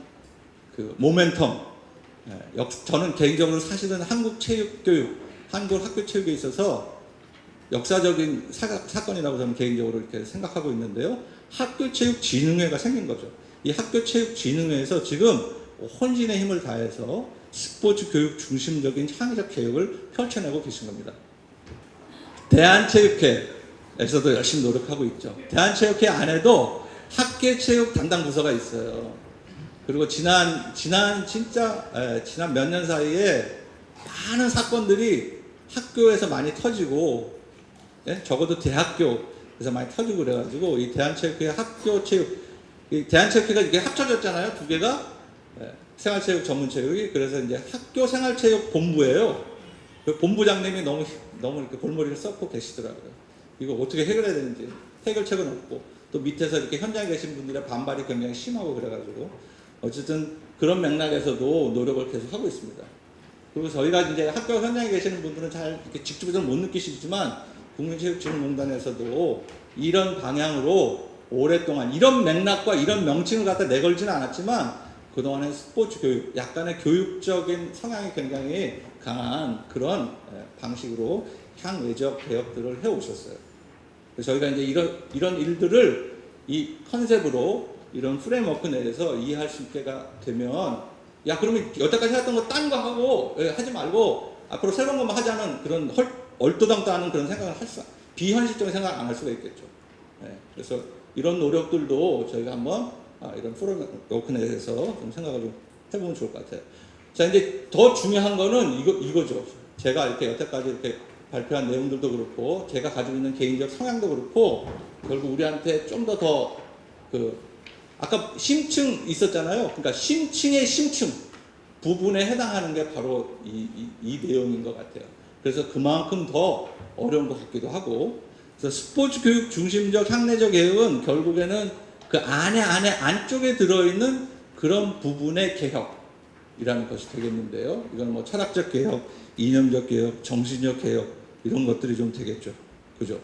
그 모멘텀, 저는 개인적으로 사실은 한국 학교 체육에 있어서 역사적인 사건이라고 저는 개인적으로 이렇게 생각하고 있는데요. 학교체육진흥회가 생긴 거죠. 이 학교체육진흥회에서 지금 혼신의 힘을 다해서 스포츠 교육 중심적인 창의적 개혁을 펼쳐내고 계신 겁니다. 대한체육회에서도 열심히 노력하고 있죠. 대한체육회 안에도 학계체육 담당 부서가 있어요. 그리고 지난 몇 년 사이에 많은 사건들이 학교에서 많이 터지고, 적어도 대학교에서 많이 터지고 그래가지고 이 대한체육회 대한체육회가 이게 합쳐졌잖아요. 두 개가 생활체육 전문체육이. 그래서 이제 학교 생활체육 본부예요. 그 본부장님이 너무 이렇게 골머리를 썩고 계시더라고요. 이거 어떻게 해결해야 되는지 해결책은 없고, 또 밑에서 이렇게 현장에 계신 분들의 반발이 굉장히 심하고 그래가지고 어쨌든 그런 맥락에서도 노력을 계속 하고 있습니다. 그리고 저희가 이제 학교 현장에 계시는 분들은 잘 이렇게 직접적으로 못 느끼시지만 국민체육진흥공단에서도 이런 방향으로 오랫동안 이런 맥락과 이런 명칭을 갖다 내걸지는 않았지만 그동안의 스포츠 교육, 약간의 교육적인 성향이 굉장히 강한 그런 방식으로 향외적 개혁들을 해오셨어요. 그래서 저희가 이제 이런 일들을 이 컨셉으로 이런 프레임워크 내에서 이해할 수 있게가 되면, 야, 그러면 여태까지 했던 거 딴 거 하고 하지 말고 앞으로 새로운 것만 하자는 그런 얼토당토 하는 그런 생각을 비현실적인 생각을 안 할 수가 있겠죠. 그래서 이런 노력들도 저희가 한번 이런 프레임워크 내에서 좀 생각을 좀 해보면 좋을 것 같아요. 자, 이제 더 중요한 거는 이거죠. 제가 이렇게 여태까지 이렇게 발표한 내용들도 그렇고, 제가 가지고 있는 개인적 성향도 그렇고, 결국 우리한테 좀 더 아까 심층 있었잖아요. 그러니까 심층의 심층 부분에 해당하는 게 바로 이 내용인 것 같아요. 그래서 그만큼 더 어려운 것 같기도 하고, 그래서 스포츠 교육 중심적 향내적 개혁은 결국에는 그 안쪽에 들어있는 그런 부분의 개혁이라는 것이 되겠는데요. 이건 뭐 철학적 개혁, 이념적 개혁, 정신적 개혁, 이런 것들이 좀 되겠죠. 그죠?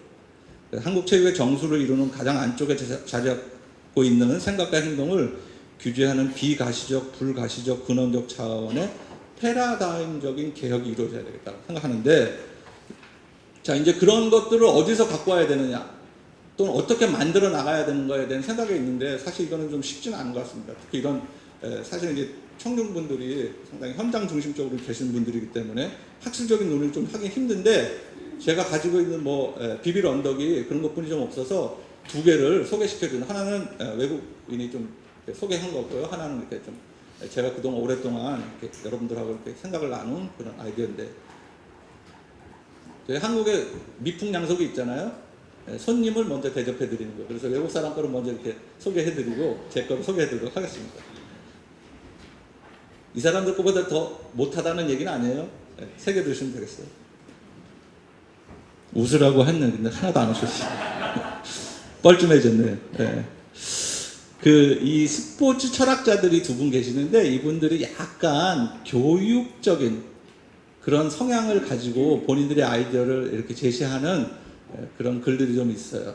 한국 체육의 정수를 이루는 가장 안쪽에 자리잡고 있는 생각과 행동을 규제하는 비가시적, 불가시적, 근원적 차원의 패러다임적인 개혁이 이루어져야 되겠다고 생각하는데, 자, 이제 그런 것들을 어디서 갖고 와야 되느냐, 또는 어떻게 만들어 나가야 되는 거에 대한 생각이 있는데, 사실 이거는 좀 쉽지는 않은 것 같습니다. 특히 이런 사실 이제 청중분들이 상당히 현장 중심적으로 계신 분들이기 때문에 학술적인 논의를 좀 하기 힘든데, 제가 가지고 있는 비빌 언덕이 그런 것뿐이 좀 없어서 두 개를 소개시켜주는, 하나는 외국인이 좀 소개한 거고요. 하나는 이렇게 좀 제가 그동안 오랫동안 이렇게 여러분들하고 이렇게 생각을 나눈 그런 아이디어인데, 저희 한국에 미풍양속이 있잖아요. 손님을 먼저 대접해 드리는 거예요. 그래서 외국 사람 거를 먼저 이렇게 소개해 드리고 제 거를 소개해 드리도록 하겠습니다. 이 사람들 거보다 더 못하다는 얘기는 아니에요. 네, 새겨 두시면 되겠어요. 웃으라고 했는데 하나도 안 웃으시죠. 뻘쭘해졌네요. 네. 이 스포츠 철학자들이 두 분 계시는데 이분들이 약간 교육적인 그런 성향을 가지고 본인들의 아이디어를 이렇게 제시하는 그런 글들이 좀 있어요.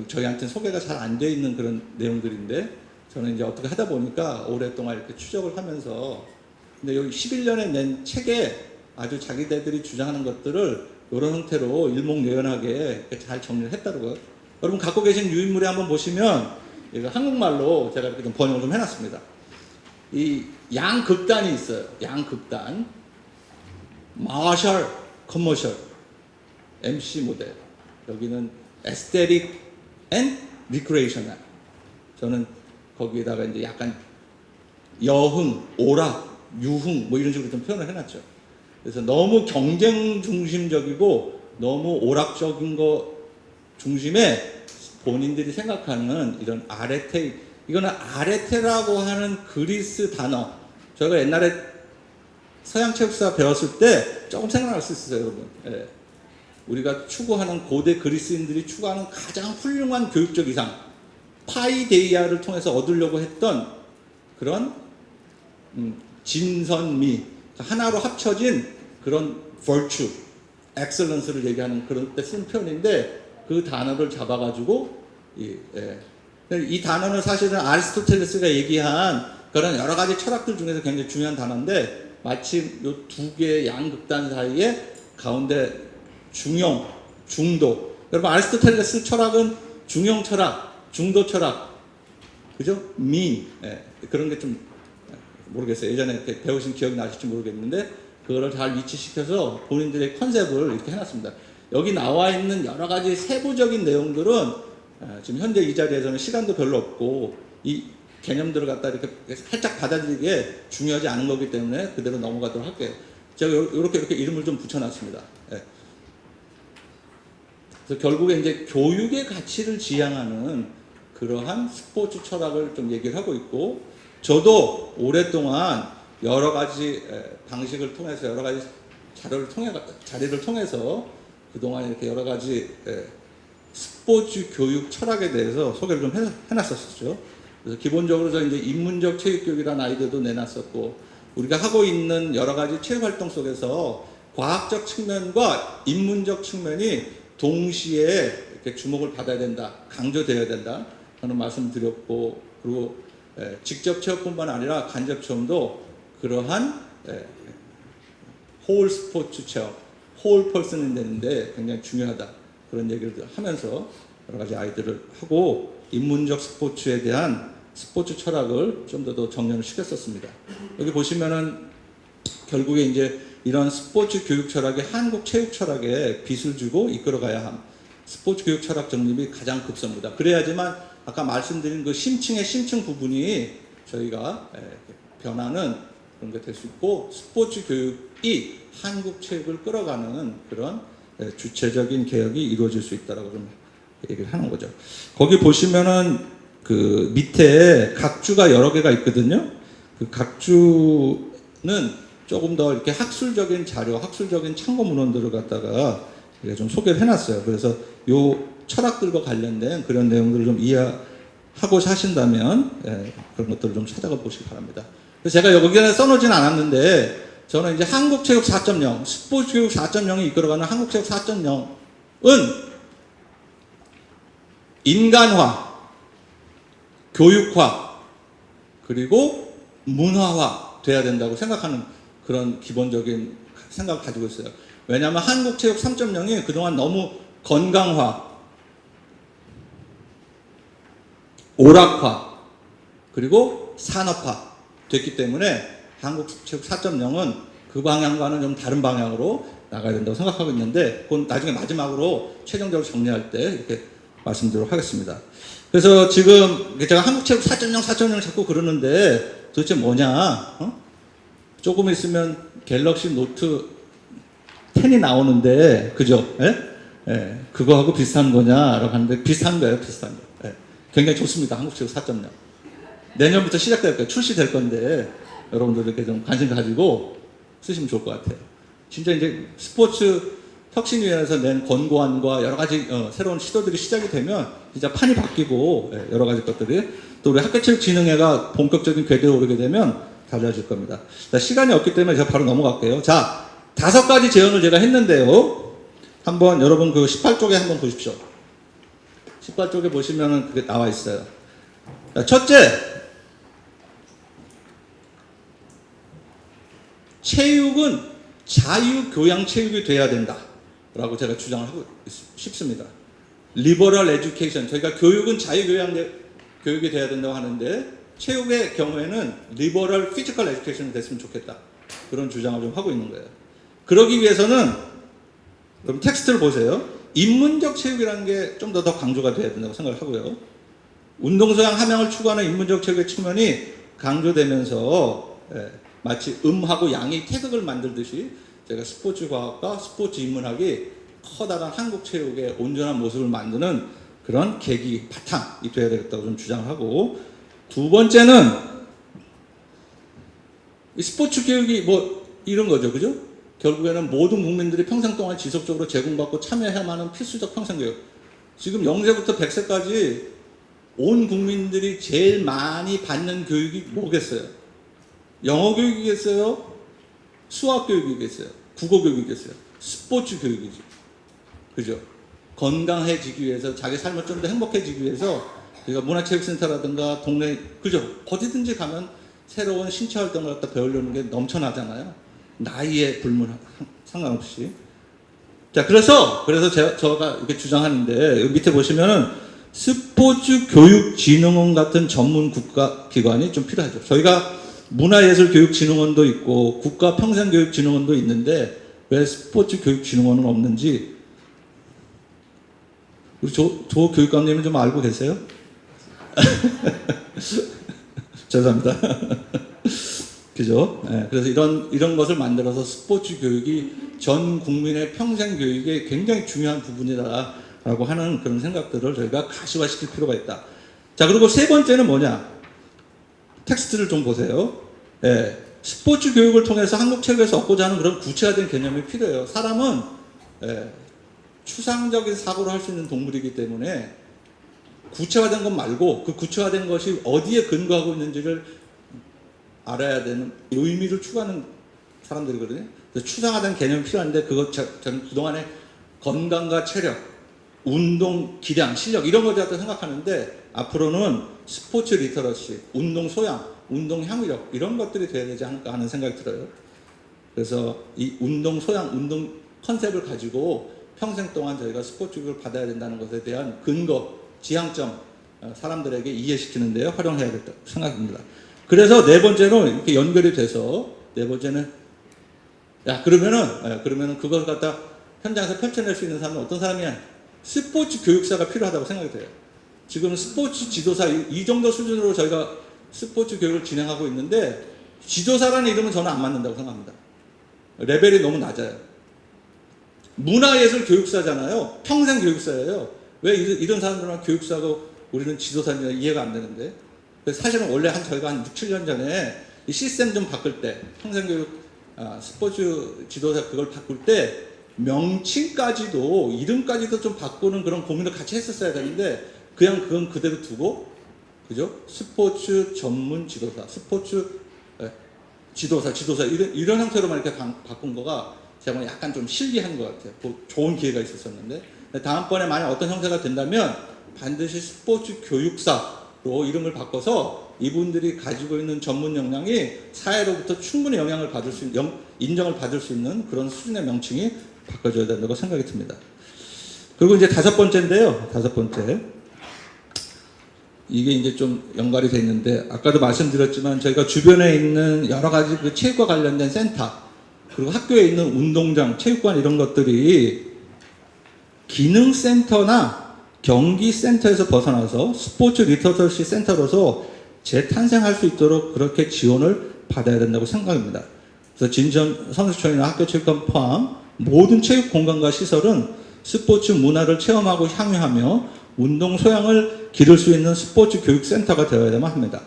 저희한테는 소개가 잘 안 돼 있는 그런 내용들인데 저는 이제 어떻게 하다 보니까 오랫동안 이렇게 추적을 하면서 근데 여기 11년에 낸 책에 아주 자기네들이 주장하는 것들을 이런 형태로 일목요연하게 잘 정리를 했다고요. 여러분 갖고 계신 유인물에 한번 보시면 이거 한국말로 제가 이렇게 좀 번역을 좀 해놨습니다. 이 양극단이 있어요. 양극단. 마셜, 커머셜, MC 모델. 여기는 에스테틱 앤 리크레이셔널. 저는 거기에다가 이제 약간 여흥, 오락, 유흥 뭐 이런 식으로 좀 표현을 해놨죠. 그래서 너무 경쟁 중심적이고 너무 오락적인 거 중심에 본인들이 생각하는 이런 아레테, 이거는 아레테라고 하는 그리스 단어. 저희가 옛날에 서양 체육사 배웠을 때 조금 생각날 수 있어요, 여러분. 예. 우리가 추구하는 고대 그리스인들이 추구하는 가장 훌륭한 교육적 이상, 파이데이아를 통해서 얻으려고 했던 그런 진선미, 하나로 합쳐진 그런 virtue, excellence를 얘기하는 그런 때 쓴 표현인데 그 단어를 잡아가지고 이 단어는 사실은 아리스토텔레스가 얘기한 그런 여러 가지 철학들 중에서 굉장히 중요한 단어인데 마침 이 두 개의 양극단 사이에 가운데 중용, 중도. 여러분 아리스토텔레스 철학은 중용 철학, 중도 철학, 그죠? 그런 게 좀 모르겠어요. 예전에 이렇게 배우신 기억이 나실지 모르겠는데 그거를 잘 위치시켜서 본인들의 컨셉을 이렇게 해놨습니다. 여기 나와 있는 여러 가지 세부적인 내용들은 지금 현재 이 자리에서는 시간도 별로 없고 이 개념들을 갖다 이렇게 살짝 받아들이기에 중요하지 않은 거기 때문에 그대로 넘어가도록 할게요. 제가 이렇게 이름을 좀 붙여놨습니다. 예. 그래서 결국에 이제 교육의 가치를 지향하는 그러한 스포츠 철학을 좀 얘기를 하고 있고 저도 오랫동안 여러 가지 방식을 통해서 여러 가지 자리를 통해서 그동안 이렇게 여러 가지 스포츠 교육 철학에 대해서 소개를 좀 해놨었죠. 그래서 기본적으로 저 이제 인문적 체육교육이라는 아이디어도 내놨었고 우리가 하고 있는 여러 가지 체육 활동 속에서 과학적 측면과 인문적 측면이 동시에 이렇게 주목을 받아야 된다, 강조되어야 된다 하는 말씀 드렸고 그리고 직접 체험뿐만 아니라 간접 체험도 그러한 홀 스포츠 체험, 홀 펄슨이 되는데 굉장히 중요하다 그런 얘기를 하면서 여러 가지 아이디어를 하고 인문적 스포츠에 대한 스포츠 철학을 좀 더 정연을 시켰었습니다. 여기 보시면은 결국에 이제 이런 스포츠 교육 철학이 한국 체육 철학에 빚을 주고 이끌어가야 함. 스포츠 교육 철학 정립이 가장 급선무다. 그래야지만 아까 말씀드린 그 심층의 심층 부분이 저희가 변하는 그런 게 될 수 있고 스포츠 교육이 한국 체육을 끌어가는 그런 주체적인 개혁이 이루어질 수 있다라고 좀 얘기를 하는 거죠. 거기 보시면은 그 밑에 각주가 여러 개가 있거든요. 그 각주는 조금 더 이렇게 학술적인 자료, 학술적인 참고 문헌들을 갖다가 좀 소개를 해놨어요. 그래서 요 철학들과 관련된 그런 내용들을 좀 이해하고 사신다면 그런 것들을 좀 찾아가 보시기 바랍니다. 그래서 제가 여기에 써놓진 않았는데 저는 이제 한국체육 4.0, 스포츠교육 4.0이 이끌어가는 한국체육 4.0은 인간화, 교육화, 그리고 문화화 돼야 된다고 생각하는 그런 기본적인 생각을 가지고 있어요. 왜냐하면 한국체육 3.0이 그동안 너무 건강화, 오락화, 그리고 산업화 됐기 때문에 한국체육 4.0은 그 방향과는 좀 다른 방향으로 나가야 된다고 생각하고 있는데 그건 나중에 마지막으로 최종적으로 정리할 때 이렇게 말씀드리도록 하겠습니다. 그래서 지금 제가 한국체육 4.0, 4.0 자꾸 그러는데 도대체 뭐냐? 조금 있으면 갤럭시 노트 10이 나오는데 그죠? 예? 그거하고 비슷한 거냐라고 하는데 비슷한 거예요, 비슷한 거. 굉장히 좋습니다, 한국체육 4.0. 내년부터 시작될 거예요, 출시될 건데 여러분들 이렇게 좀 관심 가지고 쓰시면 좋을 것 같아요. 진짜 이제 스포츠 혁신위원회에서 낸 권고안과 여러 가지 새로운 시도들이 시작이 되면 진짜 판이 바뀌고 여러 가지 것들이 또 우리 학교체육진흥회가 본격적인 궤도에 오르게 되면 달라질 겁니다. 자, 시간이 없기 때문에 제가 바로 넘어갈게요. 자, 5가지 제언을 제가 했는데요. 한번 여러분 그 18쪽에 한번 보십시오. 18쪽에 보시면은 그게 나와 있어요. 자, 첫째, 체육은 자유교양 체육이 돼야 된다 라고 제가 주장을 하고 싶습니다. 리버럴 에듀케이션, 저희가 교육은 자유교양 교육이 돼야 된다고 하는데 체육의 경우에는 리버럴 피지컬 에듀케이션이 됐으면 좋겠다, 그런 주장을 좀 하고 있는 거예요. 그러기 위해서는 그럼 텍스트를 보세요. 인문적 체육이라는 게 좀 더 강조가 돼야 된다고 생각을 하고요. 운동소양 함양을 추구하는 인문적 체육의 측면이 강조되면서 마치 음하고 양이 태극을 만들듯이 제가 스포츠 과학과 스포츠 인문학이 커다란 한국 체육의 온전한 모습을 만드는 그런 계기, 바탕이 돼야 되겠다고 좀 주장을 하고, 두 번째는 이 스포츠 교육이 뭐 이런 거죠, 그죠? 결국에는 모든 국민들이 평생 동안 지속적으로 제공받고 참여해야만 하는 필수적 평생교육. 지금 0세부터 100세까지 온 국민들이 제일 많이 받는 교육이 뭐겠어요? 영어 교육이겠어요? 수학 교육이겠어요? 국어 교육이겠어요? 스포츠 교육이지. 그죠? 건강해지기 위해서, 자기 삶을 좀 더 행복해지기 위해서 우리가 문화체육센터라든가 동네, 그죠? 어디든지 가면 새로운 신체 활동을 갖다 배우려는 게 넘쳐나잖아요. 나이에 상관없이. 자, 그래서 제가 이렇게 주장하는데, 여기 밑에 보시면은 스포츠 교육진흥원 같은 전문 국가기관이 좀 필요하죠. 저희가 문화예술교육진흥원도 있고 국가평생교육진흥원도 있는데 왜 스포츠교육진흥원은 없는지 우리 조 교육감님은 좀 알고 계세요? 죄송합니다. 그죠? 네, 그래서 이런 것을 만들어서 스포츠 교육이 전 국민의 평생 교육에 굉장히 중요한 부분이다라고 하는 그런 생각들을 저희가 가시화시킬 필요가 있다. 자, 그리고 세 번째는 뭐냐? 텍스트를 좀 보세요. 예, 스포츠 교육을 통해서 한국 체육에서 얻고자 하는 그런 구체화된 개념이 필요해요. 사람은 추상적인 사고를 할 수 있는 동물이기 때문에 구체화된 것 말고 그 구체화된 것이 어디에 근거하고 있는지를 알아야 되는 의미를 추구하는 사람들이거든요. 그래서 추상화된 개념이 필요한데 저는 그동안에 건강과 체력, 운동 기량, 실력 이런 것에 대해서 생각하는데 앞으로는 스포츠 리터러시, 운동 소양, 운동 향유력 이런 것들이 돼야 되지 않을까 하는 생각이 들어요. 그래서 이 운동 소양, 운동 컨셉을 가지고 평생 동안 저희가 스포츠 교육을 받아야 된다는 것에 대한 근거, 지향점 사람들에게 이해시키는 데 활용해야 될 생각입니다. 그래서 네 번째로 이렇게 연결이 돼서 네 번째는 그러면은 그걸 갖다 현장에서 펼쳐낼 수 있는 사람은 어떤 사람이야? 스포츠 교육사가 필요하다고 생각이 돼요. 지금 스포츠 지도사 이 정도 수준으로 저희가 스포츠 교육을 진행하고 있는데 지도사라는 이름은 저는 안 맞는다고 생각합니다. 레벨이 너무 낮아요. 문화예술 교육사잖아요. 평생 교육사예요. 왜 이런 사람들만 교육사고 우리는 지도사인지 이해가 안 되는데. 사실은 원래 저희가 한 6, 7년 전에 이 시스템 좀 바꿀 때 평생교육 스포츠 지도사 그걸 바꿀 때 명칭까지도 이름까지도 좀 바꾸는 그런 고민을 같이 했었어야 되는데 그건 그대로 두고, 그죠? 스포츠 전문 지도사, 스포츠 지도사 이런 형태로만 이렇게 바꾼 거가 제가 약간 좀 실리한 것 같아요. 좋은 기회가 있었었는데 다음번에 만약 어떤 형태가 된다면 반드시 스포츠 교육사로 이름을 바꿔서 이분들이 가지고 있는 전문 역량이 사회로부터 충분히 영향을 받을 수 있는, 인정을 받을 수 있는 그런 수준의 명칭이 바꿔줘야 된다고 생각이 듭니다. 그리고 이제 다섯 번째인데요. 다섯 번째. 이게 이제 좀 연관이 돼 있는데 아까도 말씀드렸지만 저희가 주변에 있는 여러 가지 그 체육과 관련된 센터 그리고 학교에 있는 운동장, 체육관 이런 것들이 기능센터나 경기센터에서 벗어나서 스포츠 리터러시 센터로서 재탄생할 수 있도록 그렇게 지원을 받아야 된다고 생각합니다. 그래서 진전 선수촌이나 학교 체육관 포함 모든 체육 공간과 시설은 스포츠 문화를 체험하고 향유하며 운동 소양을 기를 수 있는 스포츠 교육센터가 되어야만 합니다.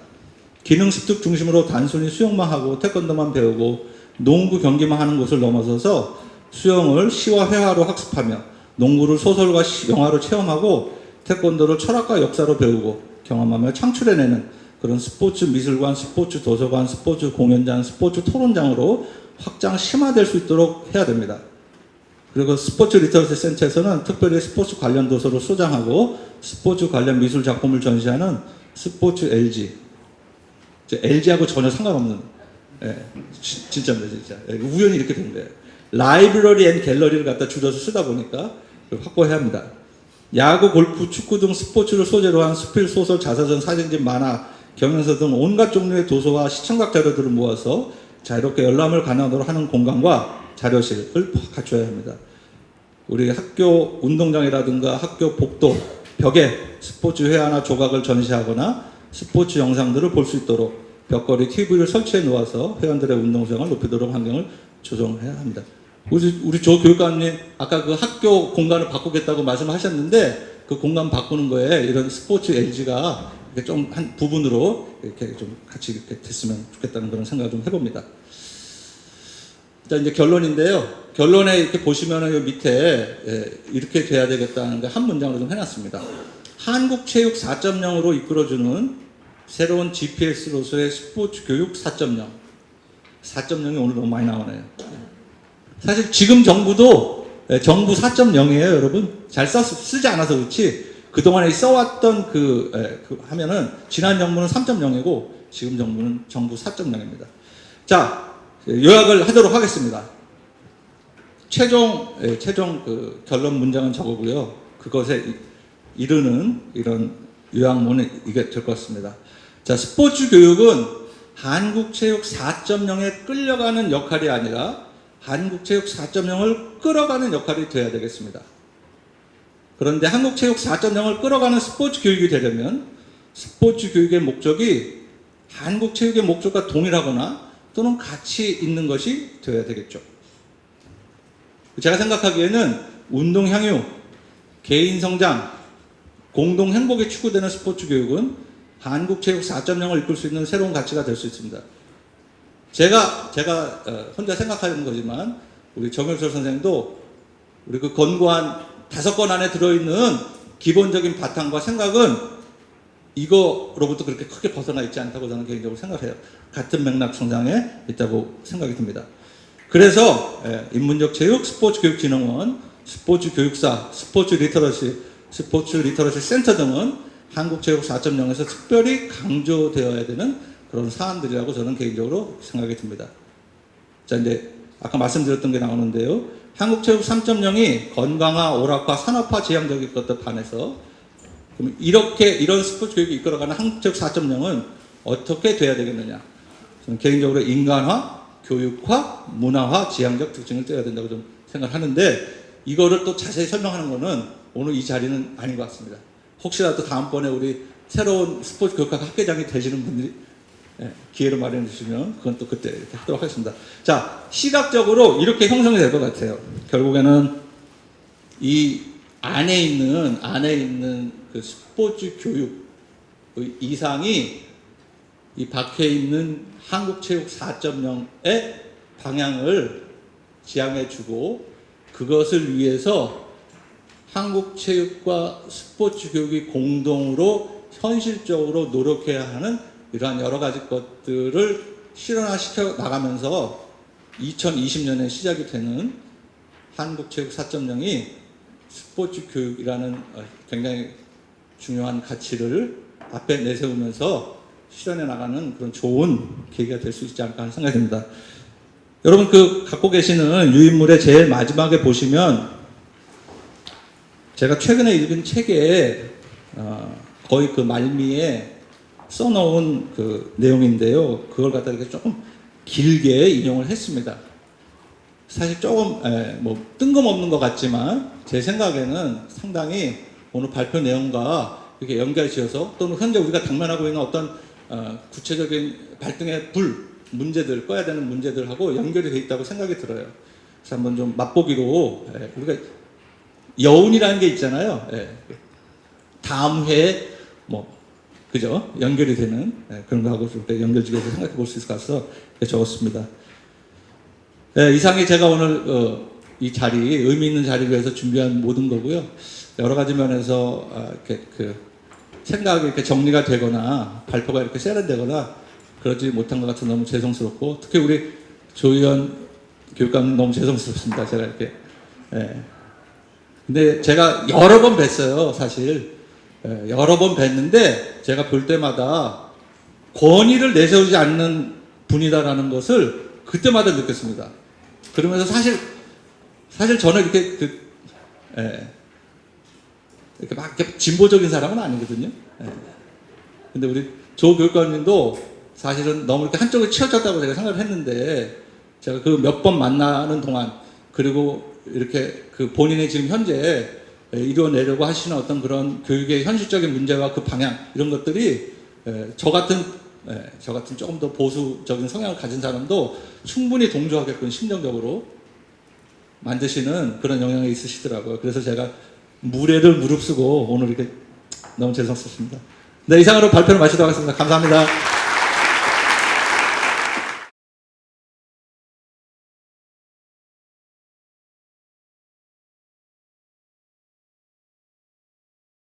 기능 습득 중심으로 단순히 수영만 하고 태권도만 배우고 농구 경기만 하는 것을 넘어서서 수영을 시와 회화로 학습하며 농구를 소설과 영화로 체험하고 태권도를 철학과 역사로 배우고 경험하며 창출해내는 그런 스포츠 미술관, 스포츠 도서관, 스포츠 공연장, 스포츠 토론장으로 확장 심화될 수 있도록 해야 됩니다. 그리고 스포츠 리터러시 센터에서는 특별히 스포츠 관련 도서를 소장하고 스포츠 관련 미술 작품을 전시하는 스포츠 LG, LG하고 전혀 상관없는, 진짜입니다, 진짜. 우연히 이렇게 된 거예요. 라이브러리 앤 갤러리를 갖다 줄여서 쓰다 보니까 확보해야 합니다. 야구, 골프, 축구 등 스포츠를 소재로 한 수필, 소설, 자서전, 사진집, 만화, 경연서 등 온갖 종류의 도서와 시청각 자료들을 모아서 자유롭게 열람을 가능하도록 하는 공간과 자료실을 갖춰야 합니다. 우리 학교 운동장이라든가 학교 복도 벽에 스포츠 회화나 조각을 전시하거나 스포츠 영상들을 볼 수 있도록 벽걸이 TV를 설치해 놓아서 회원들의 운동 수양을 높이도록 환경을 조정해야 합니다. 우리 조 교육관님 아까 그 학교 공간을 바꾸겠다고 말씀하셨는데 그 공간 바꾸는 거에 이런 스포츠 LG가 좀 한 부분으로 이렇게 좀 같이 이렇게 됐으면 좋겠다는 그런 생각을 좀 해봅니다. 자, 이제 결론인데요. 결론에 이렇게 보시면은 요 밑에 이렇게 돼야 되겠다는 거 한 문장으로 좀 해놨습니다. 한국체육 4.0으로 이끌어주는 새로운 GPS로서의 스포츠 교육 4.0. 4.0이 오늘 너무 많이 나오네요. 사실 지금 정부도 정부 4.0이에요, 여러분. 잘 쓰지 않아서 그렇지. 그동안에 써왔던 하면은 지난 정부는 3.0이고 지금 정부는 정부 4.0입니다. 자, 요약을 하도록 하겠습니다. 최종 그 결론 문장은 저거고요. 그것에 이르는 이런 요약문은 이게 될 것 같습니다. 자, 스포츠 교육은 한국체육 4.0에 끌려가는 역할이 아니라 한국체육 4.0을 끌어가는 역할이 되어야 되겠습니다. 그런데 한국체육 4.0을 끌어가는 스포츠 교육이 되려면 스포츠 교육의 목적이 한국체육의 목적과 동일하거나 또는 같이 있는 것이 되어야 되겠죠. 제가 생각하기에는 운동 향유, 개인 성장, 공동 행복이 추구되는 스포츠 교육은 한국체육 4.0을 이끌 수 있는 새로운 가치가 될 수 있습니다. 제가 혼자 생각하는 거지만 우리 정열철 선생님도 우리 그 권고안 5권 안에 들어있는 기본적인 바탕과 생각은 이거로부터 그렇게 크게 벗어나 있지 않다고 저는 개인적으로 생각해요. 같은 맥락 성장에 있다고 생각이 듭니다. 그래서 인문적 체육 스포츠교육진흥원, 스포츠교육사, 스포츠 리터러시 센터 등은 한국체육 4.0에서 특별히 강조되어야 되는 그런 사안들이라고 저는 개인적으로 생각이 듭니다. 자, 이제 아까 말씀드렸던 게 나오는데요. 한국체육 3.0이 건강화, 오락화, 산업화 지향적인 것들 반해서 그럼 이런 스포츠 교육이 이끌어가는 한국체육 4.0은 어떻게 돼야 되겠느냐? 저는 개인적으로 인간화, 교육화, 문화화 지향적 특징을 떼야 된다고 좀 생각하는데 이거를 또 자세히 설명하는 거는 오늘 이 자리는 아닌 것 같습니다. 혹시라도 다음번에 우리 새로운 스포츠 교육학 학회장이 되시는 분들이 기회를 마련해 주시면 그건 또 그때 이렇게 하도록 하겠습니다. 자, 시각적으로 이렇게 형성이 될 것 같아요. 결국에는 이 안에 있는 그 스포츠 교육의 이상이 이 박혀 있는 한국체육 4.0의 방향을 지향해 주고 그것을 위해서 한국체육과 스포츠 교육이 공동으로 현실적으로 노력해야 하는 이러한 여러 가지 것들을 실현화시켜 나가면서 2020년에 시작이 되는 한국체육 4.0이 스포츠 교육이라는 굉장히 중요한 가치를 앞에 내세우면서 실현해 나가는 그런 좋은 계기가 될 수 있지 않을까 하는 생각이 듭니다. 여러분 갖고 계시는 유인물의 제일 마지막에 보시면 제가 최근에 읽은 책에 거의 그 말미에 써놓은 그 내용인데요. 그걸 갖다 이렇게 조금 길게 인용을 했습니다. 사실 조금 뭐 뜬금없는 것 같지만 제 생각에는 상당히 오늘 발표 내용과 이렇게 연결지어서 또는 현재 우리가 당면하고 있는 어떤 구체적인 발등의 문제들, 꺼야 되는 문제들하고 연결이 되어 있다고 생각이 들어요. 그래서 한번 좀 맛보기로 우리가 여운이라는 게 있잖아요. 다음 회에 뭐 그죠? 연결이 되는 그런 거하고 좀 연결지어서 생각해 볼 수 있을 것 같아서 적었습니다. 이상이 제가 오늘 이 자리, 의미 있는 자리를 위해서 준비한 모든 거고요. 여러 가지 면에서 이렇게 생각이 이렇게 정리가 되거나 발표가 이렇게 세련되거나 그러지 못한 것 같아서 너무 죄송스럽고, 특히 우리 조희연 교육감님 너무 죄송스럽습니다. 제가 이렇게. 근데 제가 여러 번 뵀어요, 사실. 여러 번 뵀는데 제가 볼 때마다 권위를 내세우지 않는 분이다라는 것을 그때마다 느꼈습니다. 그러면서 사실 저는 이렇게 이렇게 막 이렇게 진보적인 사람은 아니거든요. 근데 우리 조 교육관님도 사실은 너무 이렇게 한쪽에 치우쳤다고 제가 생각을 했는데, 제가 그 몇 번 만나는 동안, 그리고 이렇게 그 본인의 지금 현재 이뤄내려고 하시는 어떤 그런 교육의 현실적인 문제와 그 방향, 이런 것들이 저 같은 조금 더 보수적인 성향을 가진 사람도 충분히 동조하게끔 심정적으로 만드시는 그런 영향이 있으시더라고요. 그래서 제가 무례를 무릅쓰고 오늘 이렇게 너무 죄송스럽습니다. 네, 이상으로 발표를 마치도록 하겠습니다. 감사합니다.